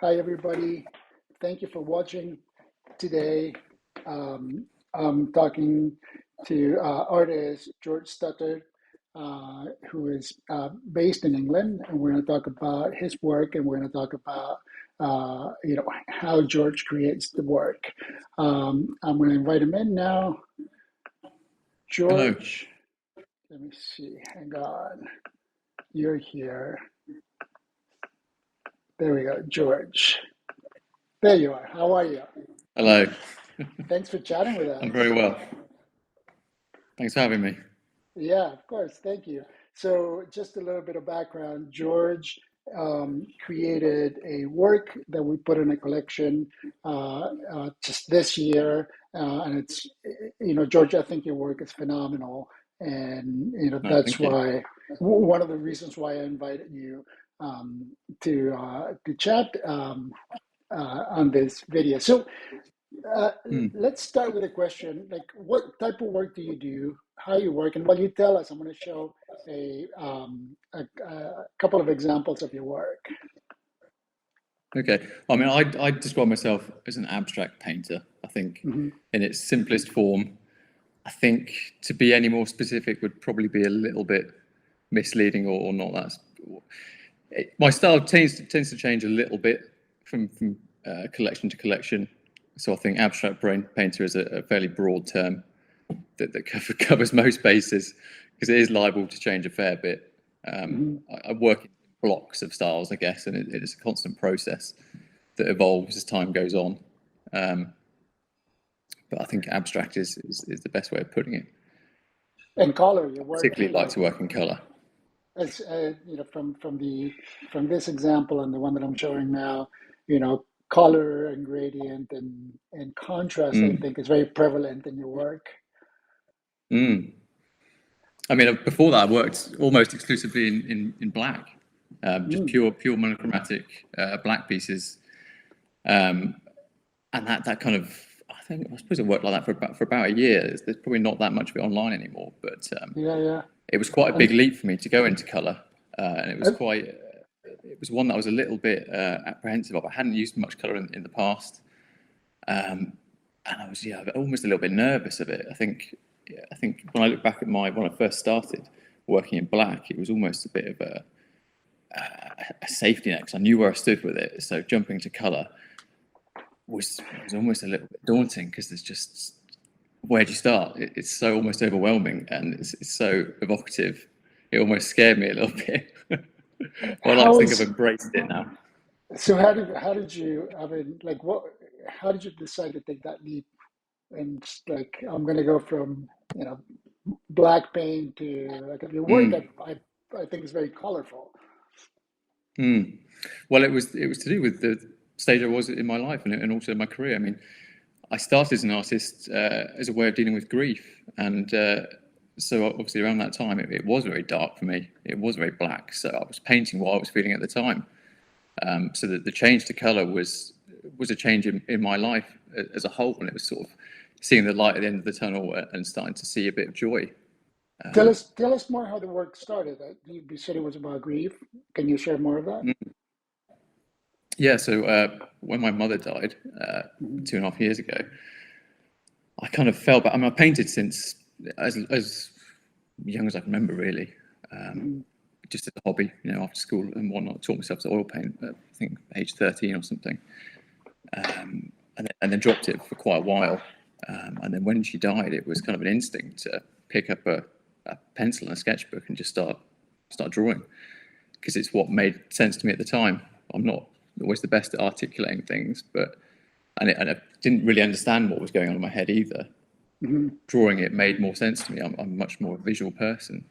Hi, everybody. Thank you for watching today. I'm talking to artist George Stuttard, who is based in England, and we're going to talk about his work, and we're going to talk about how George creates the work. I'm going to invite him in now. Hello. George, let me see. Hang on. You're here. There we go, George. There you are. How are you? Hello. Thanks for chatting with I'm us. very well. Thanks for having me. Yeah, of course. Thank you. So, just a little bit of background. George created a work that we put in a collection just this year, and George, I think your work is phenomenal, and No, that's thank you. why one of the reasons why I invited you to chat on this video. So, Uh, Hmm. let's start with a question. Like, what type of work do you do? How you work? And while you tell us, I'm going to show a couple of examples of your work. Okay. I mean, I describe myself as an abstract painter. I think, Hmm. in its simplest form, I think to be any more specific would probably be a little bit misleading or not that. My style tends to change a little bit from collection to collection. So I think abstract brain painter is a fairly broad term that covers most bases because it is liable to change a fair bit. Hmm. I work in blocks of styles, I guess, and it is a constant process that evolves as time goes on. Um, but I think abstract is the best way of putting it. And color, your I work, particularly like to work in colour. as from this example and the one that I'm showing now, color and gradient and contrast, I Mm. think, is very prevalent in your work. Mm. I mean, before that, I worked almost exclusively in black, just Mm. pure monochromatic black pieces, um, and that kind of I suppose it worked like that for about a year. There's probably not that much of it online anymore, but Yeah, yeah. it was quite a big And leap for me to go into colour, and it was uh, quite. It was one that I was a little bit apprehensive of. I hadn't used much colour in the past, and I was almost a little bit nervous of it. I think when I look back at when I first started working in black, it was almost a bit of a safety net because I knew where I stood with it. So jumping to colour was almost a little bit daunting because there's just where do you start? It's so almost overwhelming and it's so evocative. It almost scared me a little bit. But I like to how think I've is embraced it now. So how did you, I mean, like, what, how did you decide to take that leap and just, like, I'm gonna go from black paint to, like, your work Mm. I think is very colorful. Mm. Well, it was to do with the stage I was in my life and also in my career. I mean, I started as an artist as a way of dealing with grief, and so obviously around that time it was very dark for me. It was very black, so I was painting what I was feeling at the time. So that the change to color was a change in my life as a whole, and it was sort of seeing the light at the end of the tunnel and starting to see a bit of joy. Tell us more how the work started. You said it was about grief. Can you share more of that? Yeah, so when my mother died Hmm. 2.5 years ago, I kind of fell back. I mean, I painted since as young as I can remember, really, Hmm. just as a hobby, after school and whatnot. Taught myself to oil paint at, I think, age 13 or something, and then dropped it for quite a while. And then when she died, it was kind of an instinct to pick up a pencil and a sketchbook and just start drawing because it's what made sense to me at the time. I'm not always the best at articulating things, but and I didn't really understand what was going on in my head either. Hmm. Drawing it made more sense to me. I'm much more a visual person.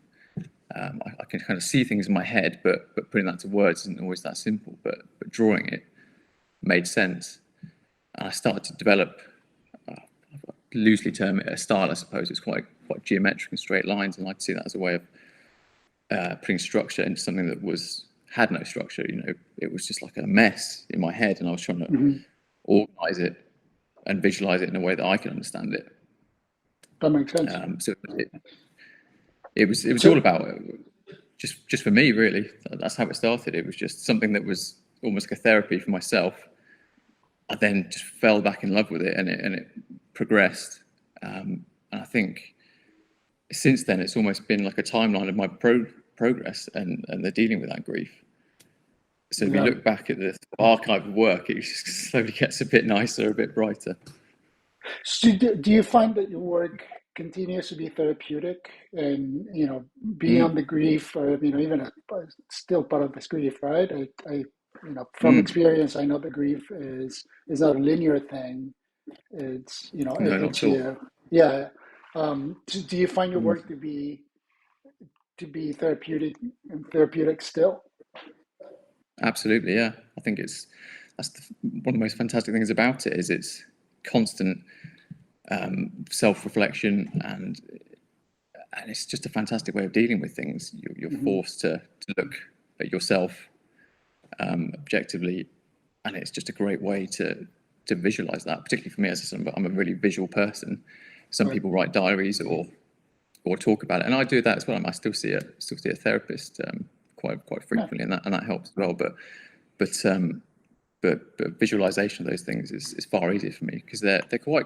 I can kind of see things in my head, but putting that to words isn't always that simple. But drawing it made sense, and I started to develop, loosely term it a style. I suppose it's quite geometric and straight lines, and I'd see that as a way of putting structure into something that had no structure. It was just like a mess in my head, and I was trying to Hmm. organize it and visualize it in a way that I could understand it. That makes sense. So it was all So, about just for me, really. That's how it started. It was just something that was almost like a therapy for myself, I then just fell back in love with it, and it progressed. And I think since then it's almost been like a timeline of my progress and the dealing with that grief. So if you Yeah. look back at the archive of work, it just slowly gets a bit nicer, a bit brighter. So do you find that your work continues to be therapeutic and, being on Mm, the grief or, even still part of this grief, right? From mm. experience, I know the grief is not a linear thing. It's, it No, not hits at all. you. Yeah. Do you find your Mm. work to be therapeutic still? Absolutely, yeah. I think one of the most fantastic things about it is its constant self-reflection, and it's just a fantastic way of dealing with things. You're Hmm. forced to look at yourself objectively, and it's just a great way to visualize that. Particularly for me, as I'm a really visual person. Some Right. people write diaries or talk about it, and I do that as well. I still see a therapist quite Yeah. frequently, and that helps as well. But but visualization of those things is far easier for me because they're quite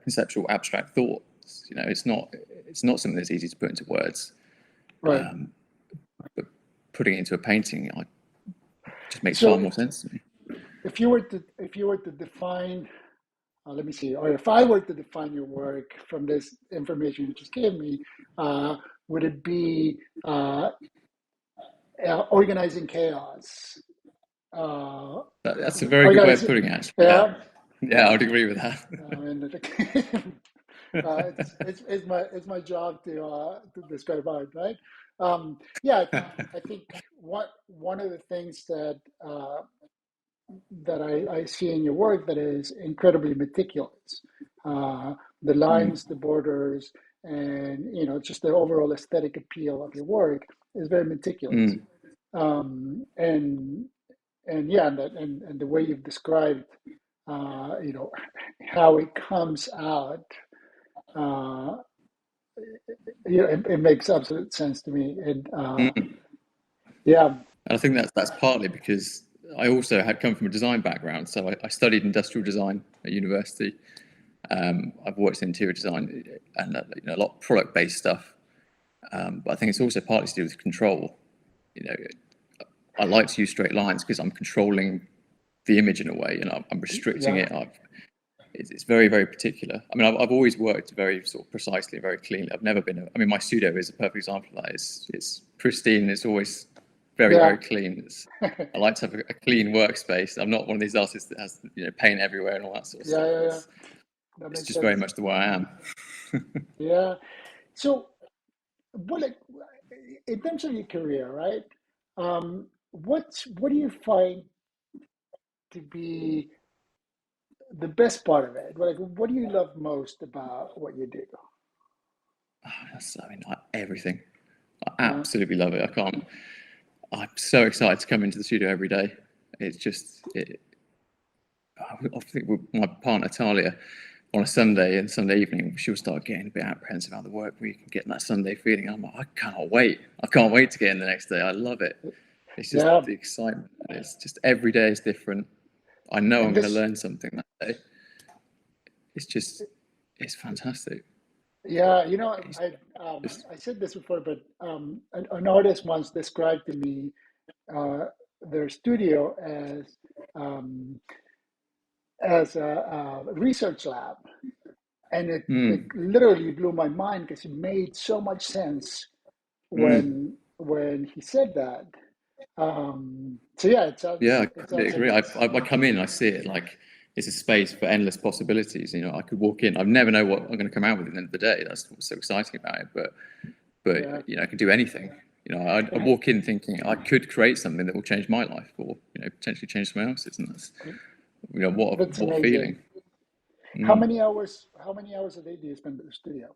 conceptual, abstract thoughts. It's not something that's easy to put into words. Right. But putting it into a painting, just makes far So more sense to me. if you were to define, let me see, or if I were to define your work from this information you just gave me, would it be organizing chaos? Uh, That's a very good way of organize, putting it, actually. Yeah, yeah. yeah, I would agree with that. I mean, it's my job to describe art, right? Yeah, I think one of the things that I see in your work that is incredibly meticulous. Uh, the Mm, lines, the borders, and just the overall aesthetic appeal of your work is very meticulous. mm, And yeah, and the way you've described, uh, you know, how it comes out, uh, it makes absolute sense to me. And mm. yeah, And I think that's partly because I also had come from a design background, so I studied industrial design at university. I've worked in interior design and a lot of product-based stuff, but I think it's also partly to do with control. You know, I like to use straight lines because I'm controlling the image in a way, and I'm restricting yeah, it. It's very, very particular. I mean, I've always worked very sort of precisely, very cleanly. I've never been. I mean, my studio is a perfect example of that. It's pristine. It's always very, yeah, very clean. I like to have a clean workspace. I'm not one of these artists that has paint everywhere and all that sort of yeah, stuff. yeah, yeah. It's That it's makes just very sense. much the way I am. Yeah. So, what like in terms of your career, right? What do you find to be the best part of it? Like, what do you love most about what you do? I mean, everything. I Yeah. absolutely love it. I can't. I'm so excited to come into the studio every day. It's just I think with my partner Talia, on a Sunday and Sunday evening, she'll start getting a bit apprehensive about the work week and getting that Sunday feeling. I'm like, I can't wait. I can't wait to get in the next day. I love it. It's just Yeah. the excitement. It's just every day is different. I know I'm And going to this, learn something that day. It's just, it's fantastic. yeah, It's just, I said this before, but an artist once described to me uh, their studio um, as a research lab, and it mm, literally blew my mind because it made so much sense mm. when he said that. So yeah, Yeah, I it completely sounds like agree. I come in, I see it like it's a space for endless possibilities. I could walk in. I never know what I'm going to come out with at the end of the day. That's what's so exciting about it. yeah. I could do anything. I And walk in thinking I could create something that will change my life, or potentially change someone else's, and that's that's what a amazing. feeling. Mm. How many hours a day do you spend at the studio?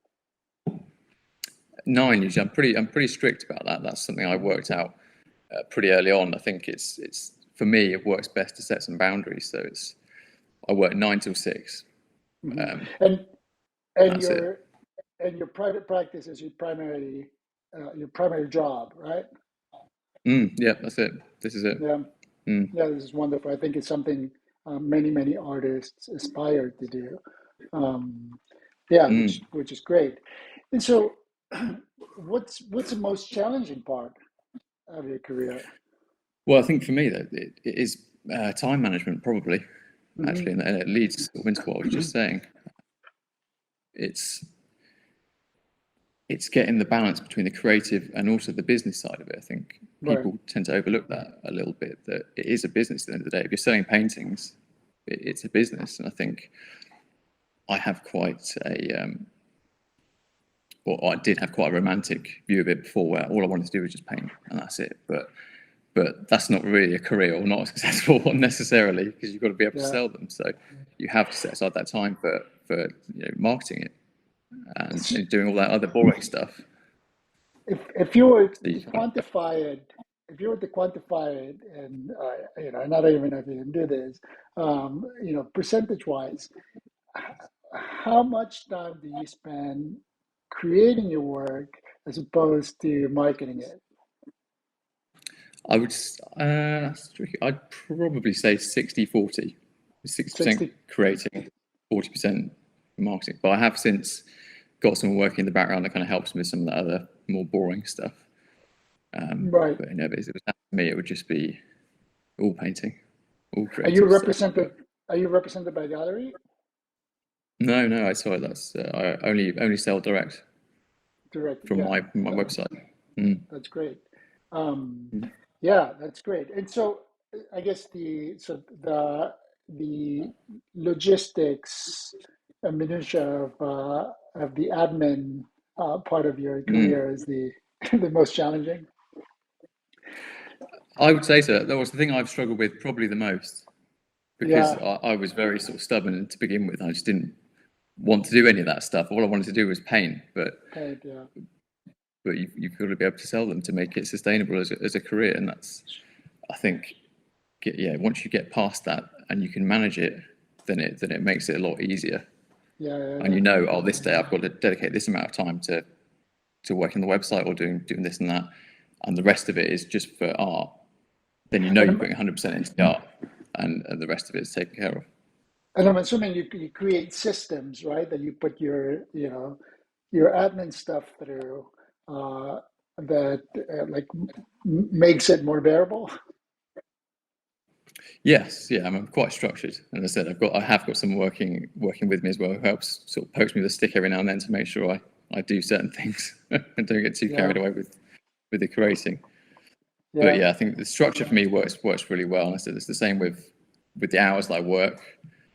9 usually. I'm pretty strict about that. That's something I worked out pretty early on. I think it's for me it works best to set some boundaries. So I work 9 till 6. Hmm. Um, And and that's it. your private practice is your primary job, right? Yeah, that's it. This is it. Yeah. Yeah, this is wonderful. I think it's something many artists aspire to do. Um, yeah, which is great. And so, what's the most challenging part of your career? Well, I think for me that it is time management probably, Hmm. actually, and it leads sort of into what I was just saying. It's it's getting the balance between the creative and also the business side of it. I think Right. people tend to overlook that a little bit, that it is a business at the end of the day. If you're selling paintings, it's a business. And I think I have quite or I did have quite a romantic view of it before, where all I wanted to do was just paint and that's it. But that's not really a career, or not a successful one necessarily, because you've got to be able to Yeah. sell them. So you have to set aside that time for marketing it and doing all that other boring stuff. If you were So to quantify it, if you were to quantify it, and and I don't even know if you can do this, percentage wise, how much time do you spend creating your work as opposed to marketing it? I would, that's tricky. I'd probably say 60-40, 60% 60. creating, 40% marketing. But I have since got someone working in the background that kind of helps me with some of the other more boring stuff. Right. But if it was up to me, it would just be all painting, all Are you creative stuff. represented? But Are you represented by a gallery? no, I saw that's I only sell direct Direct. from Yeah, my website. Mm. that's great. Um, yeah, that's great. And so I guess the logistics and minutia of the admin part of your Mm. career is the the most challenging. I would say so. That was the thing I've struggled with probably the most, because Yeah, I was very sort of stubborn to begin with. I just didn't want to do any of that stuff. All I wanted to do was paint, paint. Yeah, but you've got to be able to sell them to make it sustainable as a career, and that's, I think, once you get past that and you can manage it, then it makes it a lot easier. yeah, yeah, And yeah. oh, this day I've got to dedicate this amount of time to working on the website or doing this and that, and the rest of it is just for art. Then And you're I'm, putting 100% into the art, and the rest of it is taken care of. and I'm assuming you create systems, right? That you put your admin stuff through that like makes it more bearable. Yes, yeah, I'm quite structured, and as I said, I have got someone working with me as well, who helps sort of pokes me with a stick every now and then to make sure I do certain things and don't get too Yeah, carried away with the creating. But yeah, yeah, I think the structure for me works really well. And I said it's the same with the hours that I work.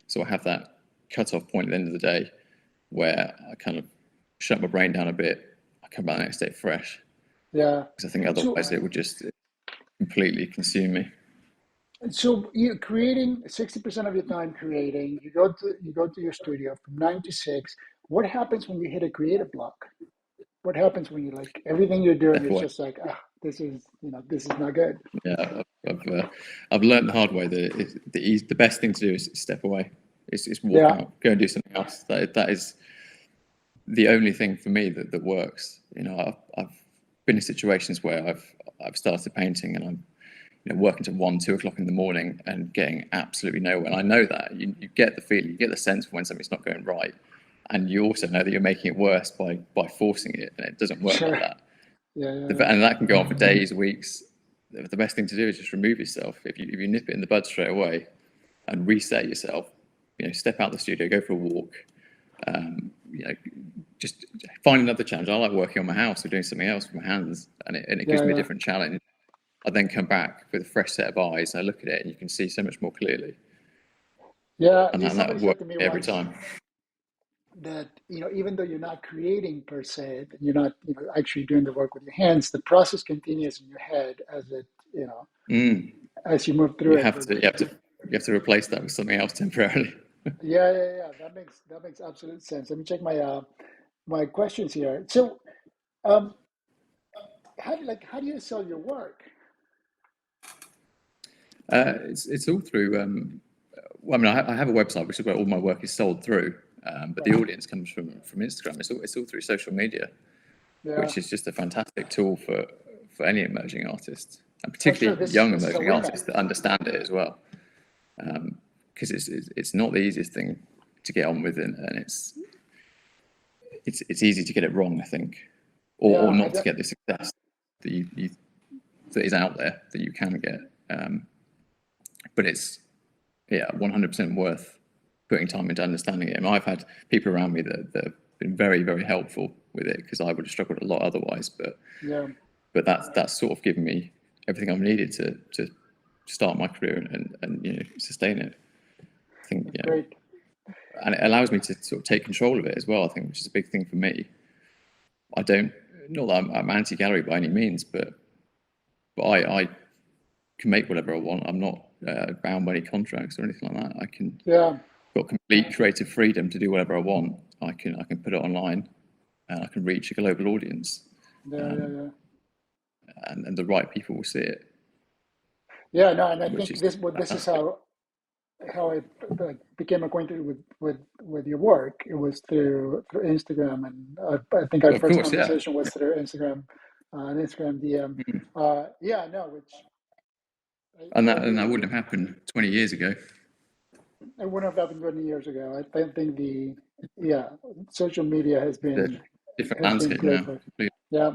So I have that cut-off point at the end of the day where I kind of shut my brain down a bit. I come back the next day fresh, yeah. because I think So, otherwise it would just completely consume me. so you're creating 60% of your time creating. You go to your studio from 9 to 6. What happens when you hit a creative block? What happens when you like everything you're doing Step is away. just like this is not good. Yeah, I've learned the hard way that the best thing to do is step away. It's walk Yeah, out, go and do something else. That is the only thing for me that works. I've been in situations where I've started painting and I'm working to 1, 2 o'clock in the morning and getting absolutely nowhere. And I know that you get the feeling, you get the sense when something's not going right, and you also know that you're making it worse by forcing it, and it doesn't work like sure. that. Yeah, yeah, yeah. And that can go on for days, weeks. The best thing to do is just remove yourself. If you nip it in the bud straight away and reset yourself, step out the studio, go for a walk, um, you know, just find another challenge. I like working on my house or doing something else with my hands, and it gives Yeah, me a yeah. different challenge. I then come back with a fresh set of eyes. I look at it, and you can see so much more clearly, Yeah, and somebody that said works to me every once time. that even though you're not creating per se, you're not actually doing the work with your hands. The process continues in your head as it Mm. as you move through You it. have But to, you have to, you have to replace that with something else temporarily. yeah, yeah, yeah. That makes absolute sense. Let me check my questions here. So, um, how do you sell your work? It's all through. Well, I mean, I have a website which is where all my work is sold through, but the Right. audience comes from Instagram. It's all through social media, Yeah. which is just a fantastic tool for any emerging artist. and Oh, sure. particularly young This is a emerging win-win. artists that understand it as well, because it's not the easiest thing to get on with, and it's easy to get it wrong, I think, or Yeah, not to get the success that you that is out there that you can get. But it's 100% worth putting time into understanding it. And I've had people around me that have been very, very helpful with it, because I would have struggled a lot otherwise. yeah, But that's sort of given me everything I've needed to start my career and sustain it. I think great. and it allows me to sort of take control of it as well. I think, which is a big thing for me. I don't, not that I'm anti-gallery by any means, but I can make whatever I want. I'm not bound by any contracts or anything like that. I can Yeah, got complete creative freedom to do whatever I want. I can put it online, and I can reach a global audience, yeah. and the right people will see it. Yeah, no, and I Which think is this is how I became acquainted with your work. It was through Instagram, and I think our of first course, yeah. conversation was through Instagram, an Instagram DM. Yeah, no, which And I that agree. wouldn't have happened 20 years ago. It wouldn't have happened 20 years ago. I don't think yeah, social media It's a different has been landscape great now. for it. Completely. Yeah,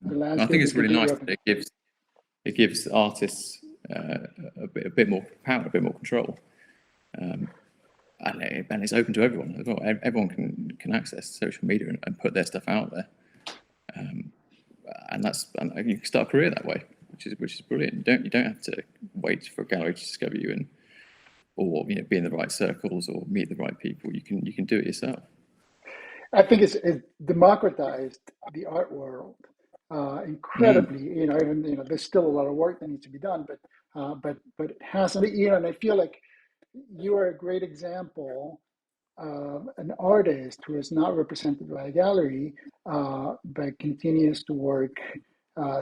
the And I think landscape is it's really completely nice open. that it gives artists a bit more power, a bit more control, and it's open to everyone as well. Everyone can access social media and put their stuff out there, and you can start a career that way, which is brilliant. You don't have to wait for a gallery to discover you, and or be in the right circles or meet the right people. You can do it yourself. I think it's democratized the art world incredibly. Even there's still a lot of work that needs to be done, but it hasn't. And I feel like you are a great example of an artist who is not represented by a gallery, but continues to work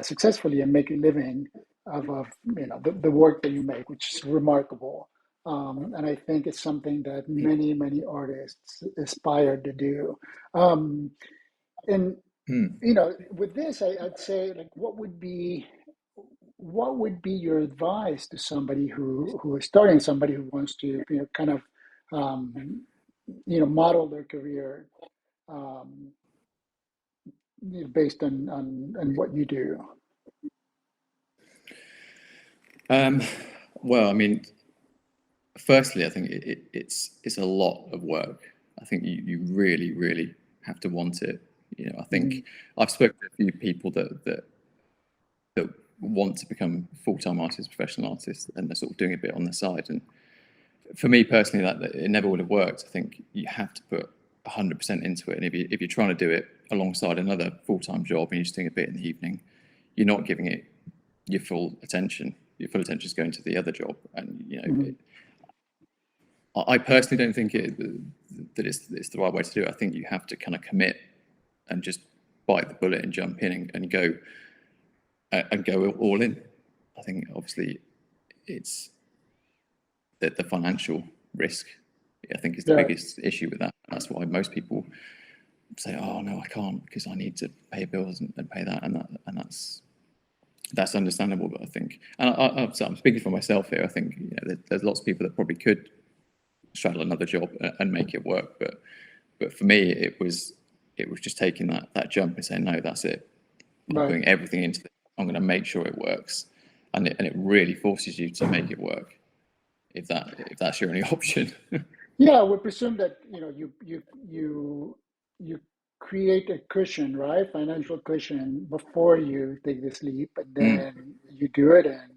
successfully and make a living of the work that you make, which is remarkable. And I think it's something that many artists aspire to do. Um, and with this, I'd say, like, what would be your advice to somebody who is starting, somebody who wants to kind of um, model their career um, based on what you do? Well, I mean, firstly, I think it's a lot of work. I think you really, really have to want it. I Mm-hmm. think I've spoken to a few people that want to become full-time artists, professional artists, and they're sort of doing a bit on the side. And for me personally, that it never would have worked. I think you have to put 100% into it. And if you're trying to do it alongside another full-time job and you're just doing a bit in the evening, you're not giving it your full attention. Your full attention is going to the other job, and Mm-hmm. I personally don't think that it's the right way to do it. I think you have to kind of commit and just bite the bullet and jump in and go all in. I think obviously it's the financial risk, I think, is the Yeah, biggest issue with that. That's why most people say, "Oh no, I can't because I need to pay bills and pay that," and that's understandable. But I think, and I'm speaking for myself here. I think there's lots of people that probably could straddle another job and make it work, but for me, it was just taking that jump and saying, "No, that's it. I'm right. putting everything into it. I'm going to make sure it works," and it really forces you to make it work if that's your only option. Yeah, we presume that you create a cushion, right? Financial cushion before you take this leap, and Mm. then you do it, and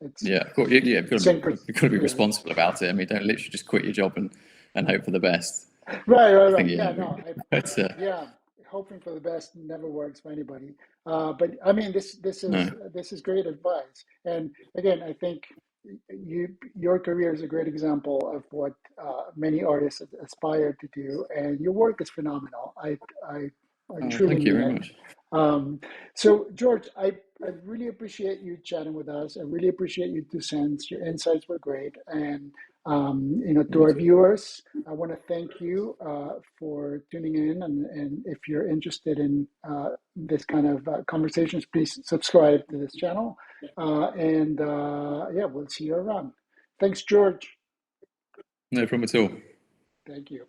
it's Yeah, of course. Yeah, synchro. you've got to be Yeah, responsible about it. I mean, don't literally just quit your job and hope for the best. I think right. Yeah, no, it's yeah, hoping for the best never works for anybody. But I mean, no. this is great advice. And again, I think your career is a great example of what many artists aspire to do, and your work is phenomenal. I truly Thank you mean very it. much. So George, I really appreciate you chatting with us. I really appreciate your 2 cents. Your insights were great, and To our viewers, I want to thank you for tuning in. And if you're interested in this kind of conversations, please subscribe to this channel. Yeah, we'll see you around. Thanks, George. No problem at all. Thank you.